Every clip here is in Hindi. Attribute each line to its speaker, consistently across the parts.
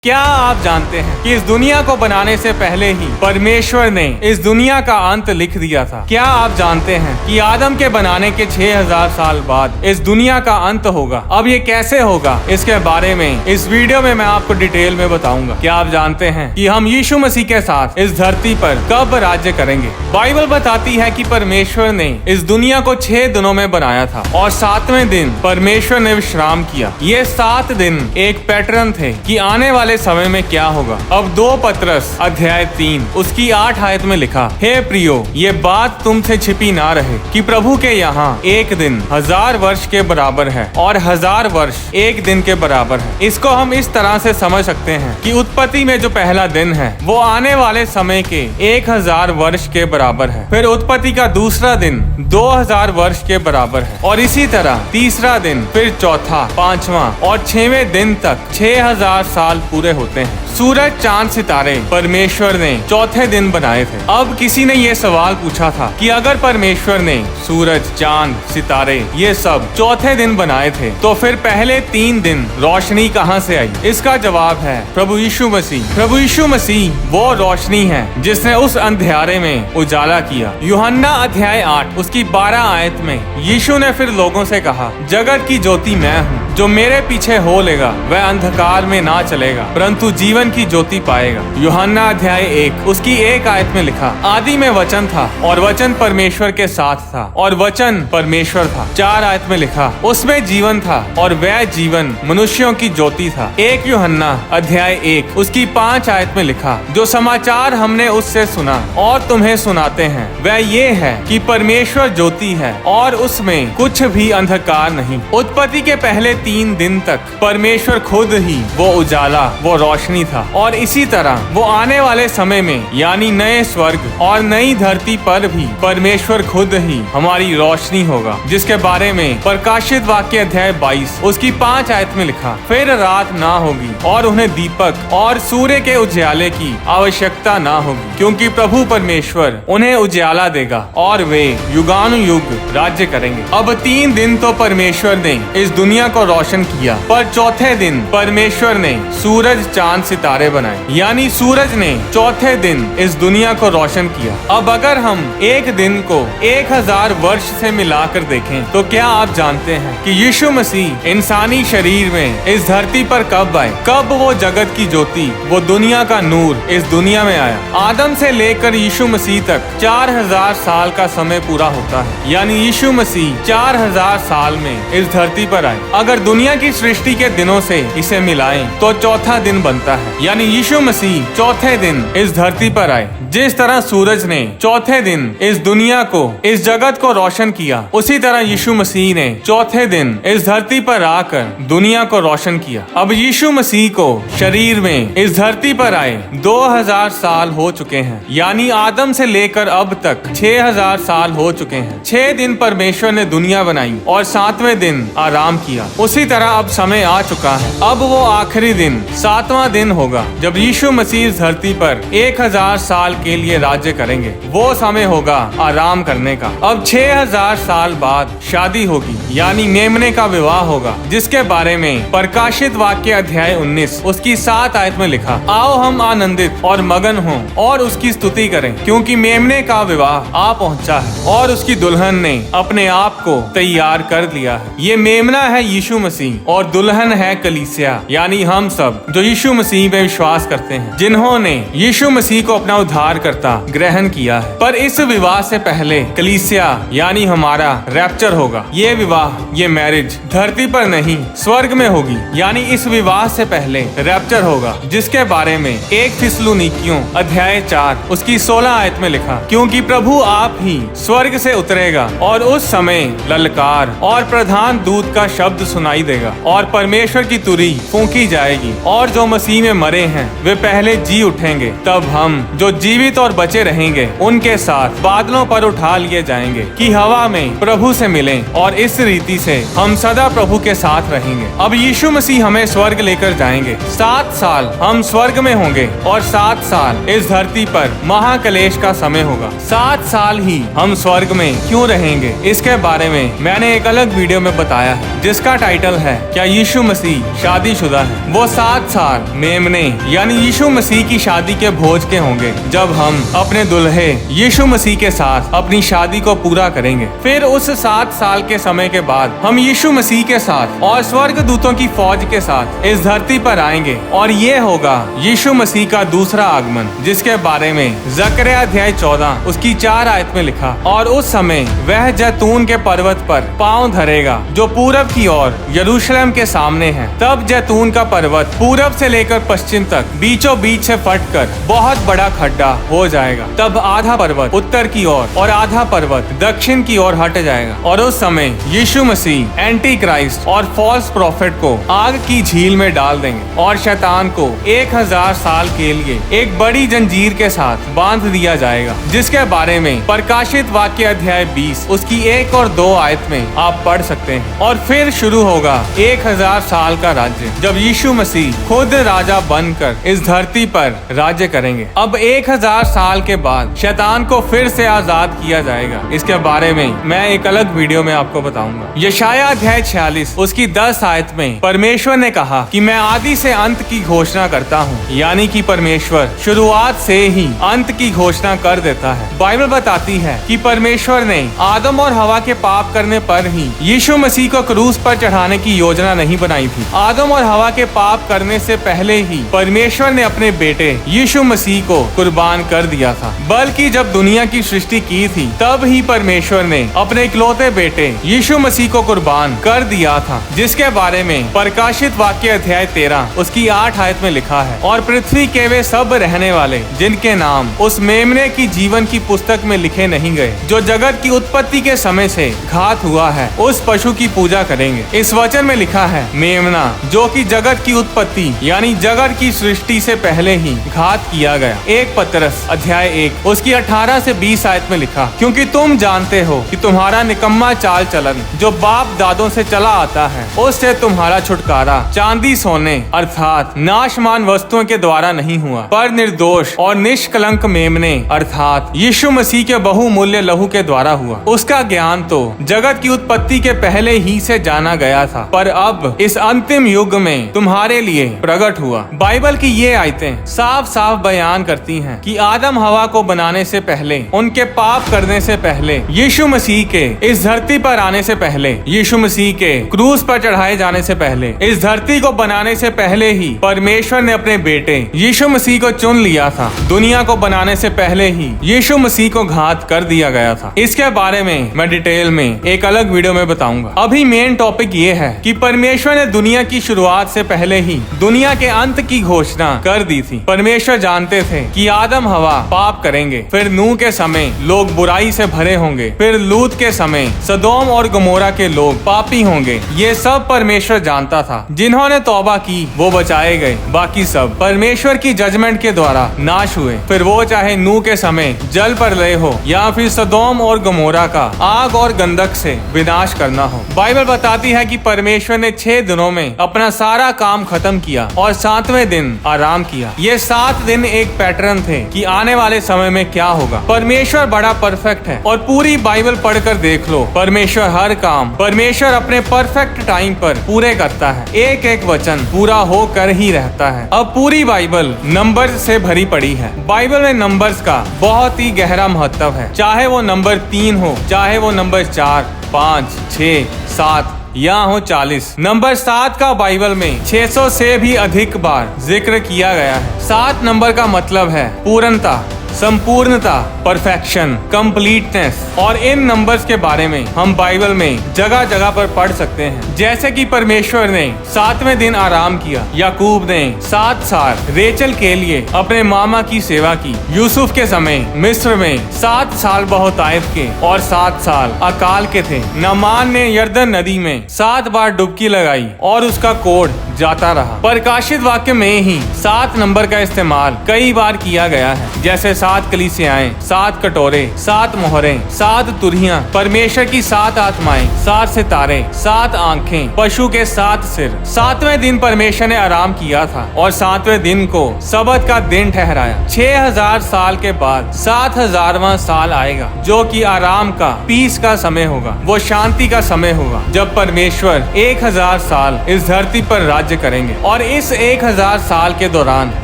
Speaker 1: क्या आप जानते हैं कि इस दुनिया को बनाने से पहले ही परमेश्वर ने इस दुनिया का अंत लिख दिया था। क्या आप जानते हैं कि आदम के बनाने के 6000 साल बाद इस दुनिया का अंत होगा। अब ये कैसे होगा, इसके बारे में इस वीडियो में मैं आपको डिटेल में बताऊंगा। क्या आप जानते हैं कि हम यीशु मसीह के साथ इस धरती पर कब राज्य करेंगे। बाइबल बताती है कि परमेश्वर ने इस दुनिया को 6 दिनों में बनाया था और 7वें दिन परमेश्वर ने विश्राम किया। ये 7 दिन एक पैटर्न थे कि आने वाले समय में क्या होगा। अब 2 पतरस अध्याय 3 उसकी 8 आयत में लिखा, हे प्रियो, ये बात तुमसे छिपी ना रहे कि प्रभु के यहाँ एक दिन 1000 वर्ष के बराबर है और 1000 वर्ष एक दिन के बराबर है। इसको हम इस तरह से समझ सकते हैं कि उत्पत्ति में जो पहला दिन है वो आने वाले समय के 1000 वर्ष के बराबर है। फिर उत्पत्ति का दूसरा दिन 2000 वर्ष के बराबर है और इसी तरह तीसरा दिन, फिर चौथा, 5वां और 6वें दिन तक 6000 साल पूरे होते हैं। सूरज, चांद, सितारे परमेश्वर ने चौथे दिन बनाए थे। अब किसी ने ये सवाल पूछा था कि अगर परमेश्वर ने सूरज, चांद, सितारे ये सब चौथे दिन बनाए थे तो फिर पहले 3 दिन रोशनी कहाँ से आई। इसका जवाब है प्रभु यीशु मसीह। प्रभु यीशु मसीह वो रोशनी है जिसने उस अंधेरे में उजाला किया। यूहन्ना अध्याय 8 उसकी 12 आयत में यीशु ने फिर लोगों से कहा, जगत की ज्योति मैं हूँ, जो मेरे पीछे हो लेगा वह अंधकार में ना चलेगा परंतु जीवन की ज्योति पाएगा। यूहन्ना अध्याय 1 उसकी 1 आयत में लिखा, आदि में वचन था और वचन परमेश्वर के साथ था और वचन परमेश्वर था। 4 आयत में लिखा, उसमें जीवन था और वह जीवन मनुष्यों की ज्योति था। 1 यूहन्ना अध्याय 1 उसकी 5 आयत में लिखा, जो समाचार हमने उससे सुना और तुम्हें सुनाते हैं वह ये है कि परमेश्वर ज्योति है और उसमें कुछ भी अंधकार नहीं। उत्पत्ति के पहले 3 दिन तक परमेश्वर खुद ही वो उजाला, वो रोशनी था और इसी तरह वो आने वाले समय में यानी नए स्वर्ग और नई धरती पर भी परमेश्वर खुद ही हमारी रोशनी होगा, जिसके बारे में प्रकाशित वाक्य अध्याय 22 उसकी 5 आयत में लिखा, फिर रात ना होगी और उन्हें दीपक और सूर्य के उजाले की आवश्यकता ना होगी, क्योंकि प्रभु परमेश्वर उन्हें उजाला देगा और वे युगानुयुग राज्य करेंगे। अब 3 दिन तो परमेश्वर ने इस दुनिया को रोशन किया, पर चौथे दिन परमेश्वर ने सूरज, चांद, सितारे बनाए, यानी सूरज ने चौथे दिन इस दुनिया को रोशन किया। अब अगर हम एक दिन को 1000 वर्ष से मिलाकर देखें तो क्या आप जानते हैं कि यीशु मसीह इंसानी शरीर में इस धरती पर कब आए, कब वो जगत की ज्योति, वो दुनिया का नूर इस दुनिया में आया। आदम से लेकर यीशु मसीह तक 4000 साल का समय पूरा होता है, यानी यीशु मसीह 4000 साल में इस धरती पर आए। अगर दुनिया की सृष्टि के दिनों से इसे मिलाएं तो चौथा दिन बनता है, यानी यीशु मसीह चौथे दिन इस धरती पर आए। जिस तरह सूरज ने चौथे दिन इस दुनिया को, इस जगत को रोशन किया, उसी तरह यीशु मसीह ने चौथे दिन इस धरती पर आकर दुनिया को रोशन किया। अब यीशु मसीह को शरीर में इस धरती पर आए 2000 साल हो चुके हैं, यानी आदम से लेकर अब तक 6000 साल हो चुके हैं। 6 दिन परमेश्वर ने दुनिया बनाई और 7वें दिन आराम किया। उसी तरह अब समय आ चुका है। अब वो आखिरी दिन 7वां दिन होगा जब यीशु मसीह इस धरती पर 1000 साल के लिए राज्य करेंगे। वो समय होगा आराम करने का। अब 6000 साल बाद शादी होगी, यानी मेमने का विवाह होगा, जिसके बारे में प्रकाशित वाक्य अध्याय 19 उसकी 7 आयत में लिखा, आओ हम आनंदित और मगन हों और उसकी स्तुति करें, क्योंकि मेमने का विवाह आ पहुंचा है और उसकी दुल्हन ने अपने आप को तैयार कर लिया है। ये मेमना है यीशु मसीह और दुल्हन है कलीसिया, यानी हम सब जो यीशु मसीह में विश्वास करते हैं, जिन्होंने यीशु मसीह को अपना उद्धारकर्ता ग्रहण किया है। पर इस विवाह से पहले कलीसिया यानी हमारा रैप्चर होगा। ये विवाह, ये मैरिज धरती पर नहीं स्वर्ग में होगी, यानी इस विवाह से पहले रैप्चर होगा, जिसके बारे में 1 थिस्सलुनीकियों अध्याय 4 उसकी 16 आयत में लिखा, क्योंकि प्रभु आप ही स्वर्ग से उतरेगा और उस समय ललकार और प्रधान दूत का शब्द सुनाई देगा और परमेश्वर की तुरी फूंकी जाएगी और जो मसीह में मरे हैं वे पहले जी उठेंगे। तब हम जो जीवित और बचे रहेंगे उनके साथ बादलों पर उठा लिए जाएंगे कि हवा में प्रभु से मिलें और इस रीति से हम सदा प्रभु के साथ रहेंगे। अब यीशु मसीह हमें स्वर्ग लेकर जाएंगे। 7 साल हम स्वर्ग में होंगे और 7 साल इस धरती पर महाक्लेश का समय होगा। 7 साल ही हम स्वर्ग में क्यों रहेंगे, इसके बारे में मैंने एक अलग वीडियो में बताया है, जिसका टाइटल टाइटल है क्या यीशु मसीह शादीशुदा है। वो 7 साल मेमने यानी यीशु मसीह की शादी के भोज के होंगे जब हम अपने दुल्हे यीशु मसीह के साथ अपनी शादी को पूरा करेंगे। फिर उस 7 साल के समय के बाद हम यीशु मसीह के साथ और स्वर्ग दूतों की फौज के साथ इस धरती पर आएंगे और ये होगा यीशु मसीह का दूसरा आगमन, जिसके बारे में जकरिया अध्याय 14 उसकी 4 आयत में लिखा। और उस समय वह जैतून के पर्वत पर पांव धरेगा जो पूरब की ओर यरूशलेम के सामने है। तब जैतून का पर्वत पूरब से लेकर पश्चिम तक बीचों बीच से फटकर बहुत बड़ा खड्डा हो जाएगा। तब आधा पर्वत उत्तर की ओर और आधा पर्वत दक्षिण की ओर हट जाएगा। और उस समय यीशु मसीह एंटी क्राइस्ट और फॉल्स प्रॉफिट को आग की झील में डाल देंगे और शैतान को 1000 साल के लिए एक बड़ी जंजीर के साथ बांध दिया जाएगा, जिसके बारे में प्रकाशित वाक्य अध्याय 20 उसकी 1 और 2 आयत में आप पढ़ सकते हैं। और फिर शुरू होगा 1000 साल का राज्य, जब यीशु मसीह खुद राजा बनकर इस धरती पर राज्य करेंगे। अब 1000 साल के बाद शैतान को फिर से आजाद किया जाएगा। इसके बारे में मैं एक अलग वीडियो में आपको बताऊंगा। यशाया अध्याय 46 उसकी 10 आयत में परमेश्वर ने कहा कि मैं आदि से अंत की घोषणा करता हूँ, यानी कि परमेश्वर शुरुआत से ही अंत की घोषणा कर देता है। बाइबल बताती है कि परमेश्वर ने आदम और हवा के पाप करने पर ही यीशु मसीह को क्रूस पर चढ़ाने की योजना नहीं बनाई थी। आदम और हवा के पाप करने से पहले ही परमेश्वर ने अपने बेटे यीशु मसीह को कुर्बान कर दिया था। बल्कि जब दुनिया की सृष्टि की थी तब ही परमेश्वर ने अपने इकलौते बेटे यीशु मसीह को कुर्बान कर दिया था, जिसके बारे में प्रकाशित वाक्य अध्याय 13 उसकी 8 आयत में लिखा है। और पृथ्वी के वे सब रहने वाले जिनके नाम उस मेमने की जीवन की पुस्तक में लिखे नहीं गए, जो जगत की उत्पत्ति के समय से घात हुआ है, उस पशु की पूजा करेंगे। इस वचन में लिखा है मेमना, जो कि जगत की उत्पत्ति यानी जगत की सृष्टि से पहले ही घात किया गया। 1 पतरस अध्याय 1 उसकी 18 से 20 आयत में लिखा, क्योंकि तुम जानते हो कि तुम्हारा निकम्मा चाल चलन जो बाप दादों से चला आता है, उससे तुम्हारा छुटकारा चांदी सोने अर्थात नाशमान वस्तुओं के द्वारा नहीं हुआ, पर निर्दोष और निष्कलंक मेमने अर्थात यीशु मसीह के बहुमूल्य लहू के द्वारा हुआ। उसका ज्ञान तो जगत की उत्पत्ति के पहले ही से जाना गया था, पर अब इस अंतिम युग में तुम्हारे लिए प्रकट हुआ। बाइबल की ये आयतें साफ साफ बयान करती हैं कि आदम हवा को बनाने से पहले, उनके पाप करने से पहले, यीशु मसीह के इस धरती पर आने से पहले, यीशु मसीह के क्रूस पर चढ़ाए जाने से पहले, इस धरती को बनाने से पहले ही परमेश्वर ने अपने बेटे यीशु मसीह को चुन लिया था। दुनिया को बनाने से पहले ही यीशु मसीह को घात कर दिया गया था। इसके बारे में मैं डिटेल में एक अलग वीडियो में बताऊंगा। अभी मेन टॉपिक ये है कि परमेश्वर ने दुनिया की शुरुआत से पहले ही दुनिया के अंत की घोषणा कर दी थी। परमेश्वर जानते थे कि आदम हवा पाप करेंगे, फिर नूह के समय लोग बुराई से भरे होंगे, फिर लूत के समय सदोम और गमोरा के लोग पापी होंगे। ये सब परमेश्वर जानता था। जिन्होंने तौबा की वो बचाए गए, बाकी सब परमेश्वर की जजमेंट के द्वारा नाश हुए। फिर वो चाहे नूह के समय जल प्रलय हो या फिर सदोम और गमोरा का आग और गंधक से विनाश करना हो। बाइबल बताती है कि परमेश्वर ने 6 दिनों में अपना सारा काम खत्म किया और 7वें दिन आराम किया। ये 7 दिन एक पैटर्न थे कि आने वाले समय में क्या होगा। परमेश्वर बड़ा परफेक्ट है और पूरी बाइबल पढ़कर देख लो, परमेश्वर हर काम परमेश्वर अपने परफेक्ट टाइम पर पूरे करता है। एक एक वचन पूरा होकर ही रहता है। अब पूरी बाइबल नंबर्स से भरी पड़ी है। बाइबल में नंबर्स का बहुत ही गहरा महत्व है, चाहे वो नंबर 3 हो, चाहे वो नंबर 4, 5, 6, 7 या हो 40। नंबर 7 का बाइबल में 600 से भी अधिक बार जिक्र किया गया है। 7 नंबर का मतलब है पूर्णता, संपूर्णता, परफेक्शन, कंप्लीटनेस। और इन नंबर्स के बारे में हम बाइबल में जगह जगह पर पढ़ सकते हैं। जैसे कि परमेश्वर ने 7वें दिन आराम किया, याकूब ने 7 साल रेचल के लिए अपने मामा की सेवा की, यूसुफ के समय मिस्र में 7 साल बहुतायत के और 7 साल अकाल के थे। नामान ने यर्दन नदी में 7 बार डुबकी लगाई और उसका कोढ़ जाता रहा। प्रकाशित वाक्य में ही 7 नंबर का इस्तेमाल कई बार किया गया है, जैसे 7 कलीसियाएं, 7 कटोरे, 7 मोहरें, 7 तुरहियां, परमेश्वर की 7 आत्माएं, 7 सितारे, 7 आंखें, पशु के 7 सिर। 7वें दिन परमेश्वर ने आराम किया था और 7वें दिन को सबत का दिन ठहराया। 6000 साल के बाद 7000वां साल आएगा, जो कि आराम का, पीस का समय होगा। वो शांति का समय होगा जब परमेश्वर 1000 साल इस धरती पर राज्य करेंगे। और इस 1000 साल के दौरान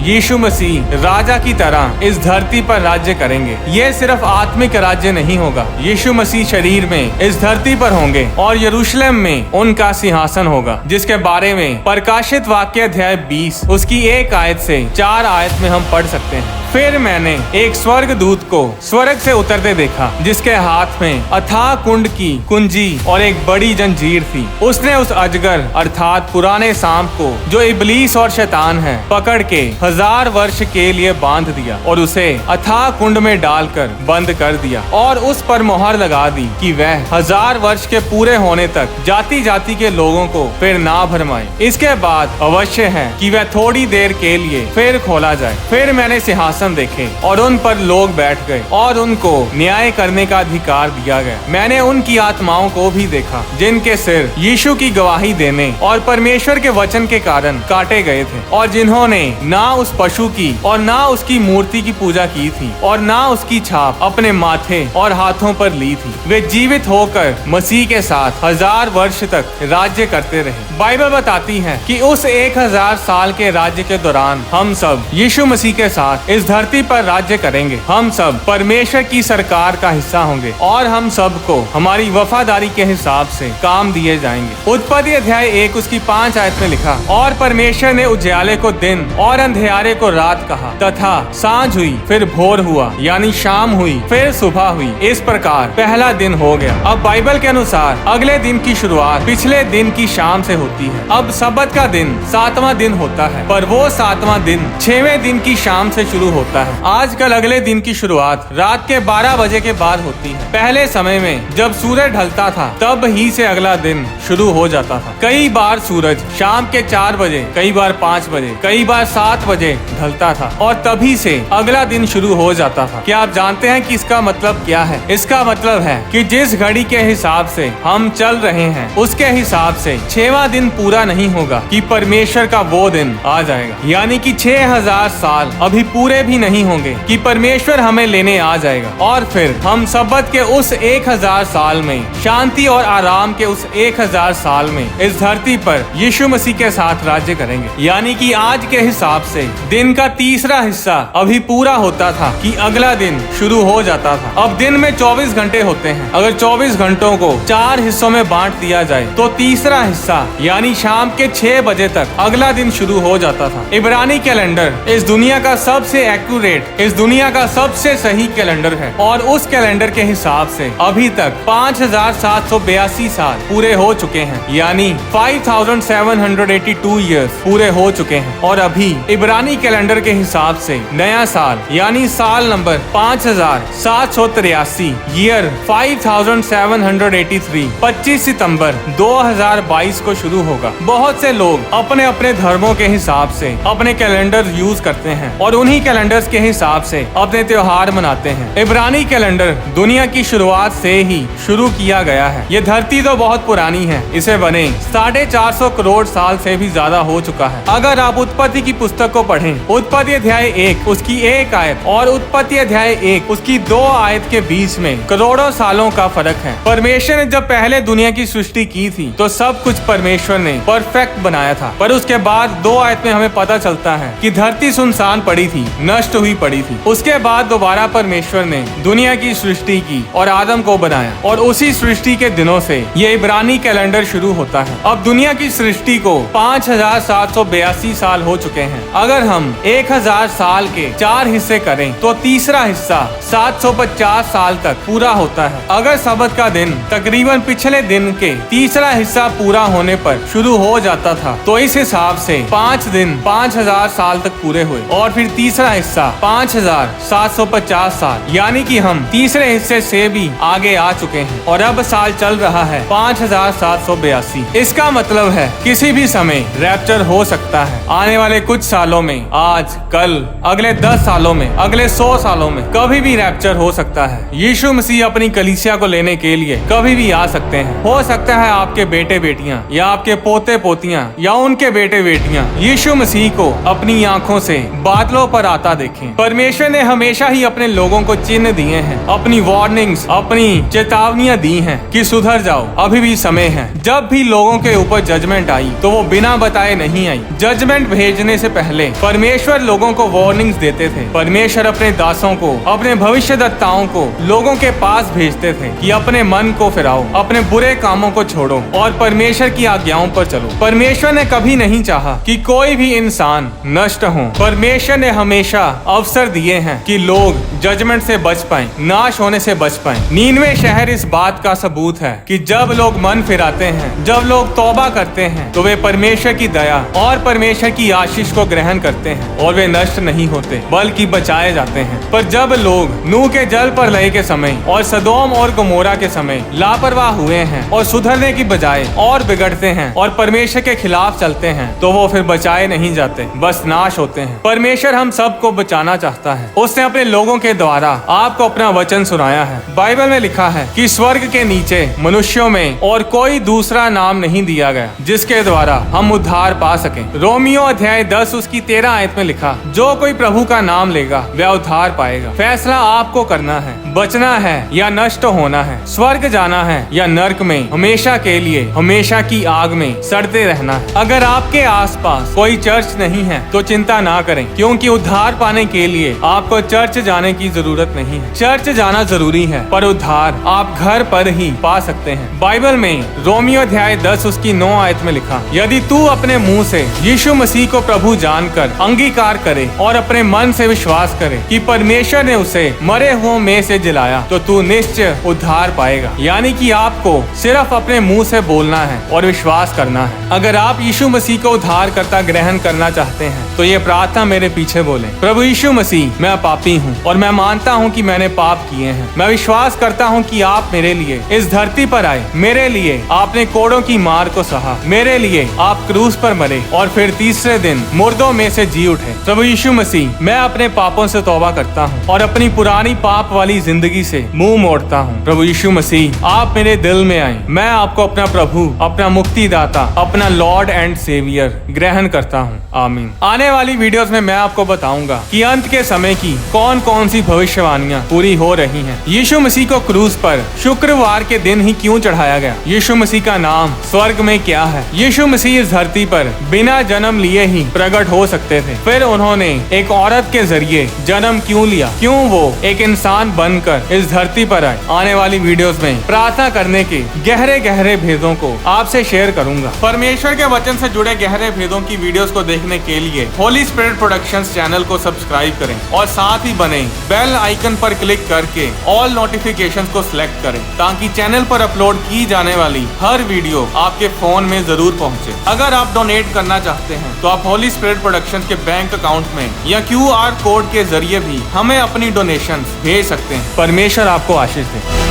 Speaker 1: यीशु मसीह राजा की तरह इस धरती पर राज्य करेंगे। ये सिर्फ आत्मिक राज्य नहीं होगा। यीशु मसीह शरीर में इस धरती पर होंगे और यरूशलेम में उनका सिंहासन होगा, जिसके बारे में प्रकाशित वाक्य अध्याय 20 उसकी 1 आयत से 4 आयत में हम पढ़ सकते हैं। फिर मैंने एक स्वर्ग दूत को स्वर्ग से उतरते देखा, जिसके हाथ में अथाह कुंड की कुंजी और एक बड़ी जंजीर थी। उसने उस अजगर अर्थात पुराने सांप को, जो इबलीस और शैतान है, पकड़ के 1000 वर्ष के लिए बांध दिया और उसे अथाह कुंड में डालकर बंद कर दिया और उस पर मोहर लगा दी कि वह 1000 वर्ष के पूरे होने तक जाति जाति के लोगों को फिर ना भरमाए। इसके बाद अवश्य है कि वह थोड़ी देर के लिए फिर खोला जाए। फिर मैंने सिंहासन देखे और उन पर लोग बैठ गए और उनको न्याय करने का अधिकार दिया गया। मैंने उनकी आत्माओं को भी देखा, जिनके सिर यीशु की गवाही देने और परमेश्वर के वचन के कारण काटे गए थे, और जिन्होंने ना उस पशु की और ना उसकी मूर्ति की पूजा की थी और ना उसकी छाप अपने माथे और हाथों पर ली थी। वे जीवित होकर मसीह के साथ 1000 वर्ष तक राज्य करते रहे। बाइबल बताती है कि उस 1000 साल के राज्य के दौरान हम सब यीशु मसीह के साथ इस धरती पर राज्य करेंगे। हम सब परमेश्वर की सरकार का हिस्सा होंगे और हम सब को हमारी वफादारी के हिसाब से काम दिए जाएंगे। उत्पत्ति अध्याय 1 उसकी 5 आयत में लिखा, और परमेश्वर ने उजियाले को दिन और अंधेरे को रात कहा, तथा सांझ हुई, फिर भोर हुआ, यानी शाम हुई, फिर सुबह हुई। इस प्रकार पहला दिन हो गया। अब बाइबल के अनुसार अगले दिन की शुरुआत पिछले दिन की शाम से होती है। अब सबत का दिन 7वां दिन होता है, पर वो 7वां दिन 6वें दिन की शाम से शुरू होता है। आजकल अगले दिन की शुरुआत रात के 12 बजे के बाद होती है। पहले समय में जब सूरज ढलता था, तब ही से अगला दिन शुरू हो जाता था। कई बार सूरज शाम के 4 बजे, कई बार 5 बजे, कई बार 7 बजे ढलता था और तभी से अगला दिन शुरू हो जाता था। क्या आप जानते हैं कि इसका मतलब क्या है? इसका मतलब है कि जिस घड़ी के हिसाब से हम चल रहे हैं, उसके हिसाब से 6वां दिन पूरा नहीं होगा कि परमेश्वर का वो दिन आ जाएगा। यानी कि 6000 साल अभी पूरे भी नहीं होंगे कि परमेश्वर हमें लेने आ जाएगा और फिर हम सबत के उस 1000 साल में, शांति और आराम के उस 1000 साल में इस धरती पर यीशु मसीह के साथ राज्य करेंगे। यानी कि आज के हिसाब से दिन का तीसरा हिस्सा अभी पूरा होता था कि अगला दिन शुरू हो जाता था। अब दिन में 24 घंटे होते हैं। अगर 24 घंटों को 4 हिस्सों में बांट दिया जाए तो तीसरा हिस्सा यानी शाम के 6 बजे तक अगला दिन शुरू हो जाता था। इब्रानी कैलेंडर इस दुनिया का सबसे एक्यूरेट, इस दुनिया का सबसे सही कैलेंडर है और उस कैलेंडर के हिसाब से अभी तक 5782 साल पूरे हो चुके हैं, यानी 5782 ईयर्स पूरे हो चुके हैं। और अभी इब्रानी कैलेंडर के हिसाब से नया साल यानी साल नंबर 5783 ईयर 5783 25 सितंबर 2022 को शुरू होगा। बहुत से लोग अपने अपने धर्मों के हिसाब से अपने कैलेंडर यूज करते हैं और उन्हीं कैलेंडर्स के हिसाब से अपने त्योहार मनाते हैं। इब्रानी कैलेंडर दुनिया की शुरुआत से ही शुरू किया गया है। ये धरती तो बहुत पुरानी है, इसे बने 450 करोड़ साल से भी ज्यादा हो चुका है। अगर आप उत्पत्ति की पुस्तक को पढ़ें, उत्पत्ति अध्याय 1 उसकी 1 आयत और उत्पत्ति अध्याय 1 उसकी 2 आयत के बीच में करोड़ों सालों का फर्क है। परमेश्वर ने जब पहले दुनिया की सृष्टि की थी तो सब कुछ परमेश्वर ने परफेक्ट बनाया था, पर उसके बाद 2 आयत में हमें पता चलता है कि धरती सुनसान पड़ी थी, नष्ट हुई पड़ी थी। उसके बाद दोबारा परमेश्वर ने दुनिया की सृष्टि की और आदम को बनाया और उसी सृष्टि के दिनों से ये इब्रानी कैलेंडर शुरू होता है। अब दुनिया की सृष्टि को 5782 साल हो चुके हैं। अगर हम 1000 साल के 4 हिस्से करें तो तीसरा हिस्सा 750 साल तक पूरा होता है। अगर सबत का दिन तकरीबन पिछले दिन के तीसरा हिस्सा पूरा होने पर शुरू हो जाता था तो इस हिसाब से 5 दिन 5000 साल तक पूरे हुए और फिर तीसरा हिस्सा हिस्सा 5750 साल, यानी कि हम तीसरे हिस्से से भी आगे आ चुके हैं और अब साल चल रहा है 5782। इसका मतलब है किसी भी समय रैप्चर हो सकता है। आने वाले कुछ सालों में, आज, कल, अगले 10 सालों में, अगले 100 सालों में कभी भी रैप्चर हो सकता है। यीशु मसीह अपनी कलीसिया को लेने के लिए कभी भी आ सकते हैं। हो सकता है आपके बेटे बेटियां या आपके पोते पोतियां या उनके बेटे बेटियां यीशु मसीह को अपनी आंखों से बादलों पर आता देखें। परमेश्वर ने हमेशा ही अपने लोगों को चिन्ह दिए हैं, अपनी वार्निंग्स, अपनी चेतावनियां दी हैं कि सुधर जाओ, अभी भी समय है। जब भी लोगों के ऊपर जजमेंट आई तो वो बिना बताए नहीं आई। जजमेंट भेजने से पहले परमेश्वर लोगों को वार्निंग्स देते थे। परमेश्वर अपने दासों को, अपने भविष्यद्वक्ताओं को लोगों के पास भेजते थे कि अपने मन को फिराओ, अपने बुरे कामों को छोड़ो और परमेश्वर की आज्ञाओं पर चलो। परमेश्वर ने कभी नहीं चाहा कि कोई भी इंसान नष्ट हो। परमेश्वर ने हमेशा अवसर दिए हैं कि लोग जजमेंट से बच पाएं, नाश होने से बच पाएं। नीनवे शहर इस बात का सबूत है कि जब लोग मन फिराते हैं, जब लोग तौबा करते हैं, तो वे परमेश्वर की दया और परमेश्वर की आशीष को ग्रहण करते हैं और वे नष्ट नहीं होते बल्कि बचाए जाते हैं। पर जब लोग नूह के जल प्रलय के समय और सदोम और गमोरा के समय लापरवाह हुए हैं और सुधरने की बजाय और बिगड़ते हैं और परमेश्वर के खिलाफ चलते हैं, तो वो फिर बचाए नहीं जाते, बस नाश होते हैं। परमेश्वर हम सबको बचाना चाहता है। उसने अपने लोगों के द्वारा आपको अपना वचन सुनाया है। बाइबल में लिखा है कि स्वर्ग के नीचे मनुष्यों में और कोई दूसरा नाम नहीं दिया गया जिसके द्वारा हम उद्धार पा सकें। रोमियो अध्याय 10 उसकी 13 आयत में लिखा, जो कोई प्रभु का नाम लेगा वह उद्धार पाएगा। फैसला आपको करना है, बचना है या नष्ट होना है, स्वर्ग जाना है या नर्क में हमेशा के लिए हमेशा की आग में सड़ते रहना है। अगर आपके आसपास कोई चर्च नहीं है तो चिंता ना करें, क्योंकि उद्धार पाने के लिए आपको चर्च जाने की जरूरत नहीं है। चर्च जाना जरूरी है पर उद्धार आप घर पर ही पा सकते हैं। बाइबल में रोमियो अध्याय 10 उसकी 9 आयत में लिखा, यदि तू अपने मुंह से यीशु मसीह को प्रभु जानकर अंगीकार करे और अपने मन से विश्वास करे कि परमेश्वर ने उसे मरे हुओं में से जिलाया, तो तू निश्चय उद्धार पाएगा। यानी कि आपको सिर्फ अपने मुंह से बोलना है और विश्वास करना है। अगर आप यीशु मसीह को उद्धार करता ग्रहण करना चाहते हैं तो ये प्रार्थना मेरे पीछे बोले, प्रभु यीशु मसीह, मैं पापी हूँ और मैं मानता हूँ कि मैंने पाप किए हैं। मैं विश्वास करता हूँ कि आप मेरे लिए इस धरती पर आए, मेरे लिए आपने कोड़ों की मार को सहा, मेरे लिए आप क्रूस पर मरे और फिर तीसरे दिन मुर्दों में से जी उठे। प्रभु यीशु मसीह, मैं अपने पापों से तौबा करता हूँ और अपनी पुरानी पाप वाली जिंदगी से मुंह मोड़ता हूँ। प्रभु यीशु मसीह, आप मेरे दिल में आए। मैं आपको अपना प्रभु, अपना मुक्तिदाता, अपना लॉर्ड एंड सेवियर ग्रहण करता हूँ। आमीन। आने वाली वीडियोस में मैं आपको बताऊंगा कि अंत के समय की कौन कौन सी भविष्यवाणियां पूरी हो रही हैं। यीशु मसीह को क्रूस पर शुक्रवार के दिन ही क्यों चढ़ाया गया? यीशु मसीह का नाम स्वर्ग में क्या है? यीशु मसीह इस धरती पर बिना जन्म लिए ही प्रकट हो सकते थे, फिर उन्होंने एक औरत के जरिए जन्म क्यों लिया? क्यों वो एक इंसान बनकर इस धरती पर आए? आने वाली वीडियोस में प्रार्थना करने के गहरे गहरे भेदों को आपसे शेयर करूंगा। परमेश्वर के वचन से जुड़े गहरे भेदों की वीडियोस को देखने के लिए होली स्पिरिट प्रोडक्शंस चैनल को सब्सक्राइब करें और साथ ही बने बेल आइकन पर क्लिक करके ऑल नोटिफिकेशंस को सिलेक्ट करें, ताकि चैनल पर अपलोड की जाने वाली हर वीडियो आपके फोन में जरूर पहुंचे। अगर आप डोनेट करना चाहते हैं तो आप होली स्पिरिट प्रोडक्शंस के बैंक अकाउंट में या QR कोड के जरिए भी हमें अपनी डोनेशंस भेज सकते हैं। परमेश्वर आपको आशीष दे।